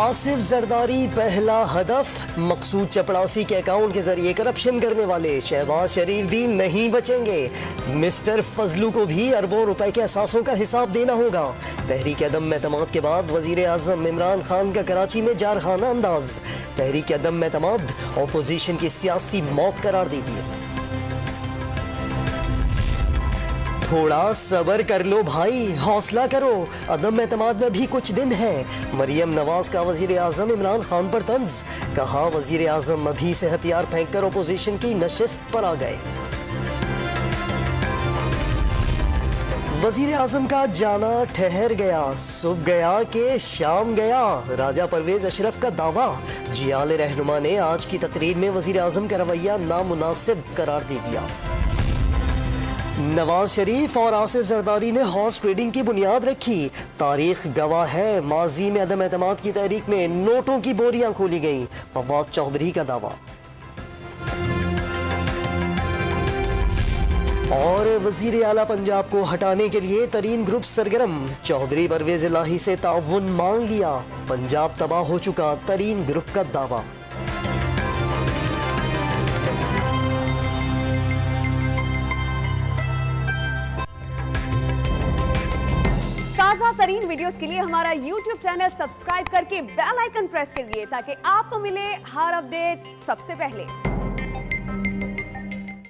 आसिफ जरदारी पहला हदफ। मकसूद चपड़ासी के अकाउंट के जरिए करप्शन करने वाले शहबाज शरीफ भी नहीं बचेंगे। मिस्टर फजलू को भी अरबों रुपए के असासों का हिसाब देना होगा। तहरीक अदम एतमाद के बाद वजीर आजम इमरान खान का कराची में जारहाना अंदाज। तहरीक अदम एतमाद ऑपोजिशन की सियासी मौत करार दी है। थोड़ा सब्र कर लो भाई, हौसला करो, अदम एतमाद में भी कुछ दिन है। मरियम नवाज का वजीर आजम इमरान खान पर तंज। कहा वजीर आजम अभी से हथियार फेंक कर अपोजिशन की नशिस्त पर आ गए। वजीर आजम का जाना ठहर गया, सुबह गया के शाम गया। राजा परवेज अशरफ का दावा। जियाल रहनुमा ने आज की तकरीर में वजीर आजम का रवैया नामुनासिब करार दे दिया। नवाज शरीफ और आसिफ जरदारी ने हॉर्स ट्रेडिंग की बुनियाद रखी। तारीख गवाह है, माजी में अदम एतमाद की तहरीक में नोटों की बोरियां खोली गईं। फवाद चौधरी का दावा। और वजीर आला पंजाब को हटाने के लिए तरीन ग्रुप सरगर्म। चौधरी परवेज इलाही से ताउन मांग लिया। पंजाब तबाह हो चुका, तरीन ग्रुप का दावा। ताज़ा तरीन वीडियोस के लिए हमारा YouTube चैनल सब्सक्राइब करके बेल आइकन प्रेस करिए ताकि आपको मिले हर अपडेट सबसे पहले।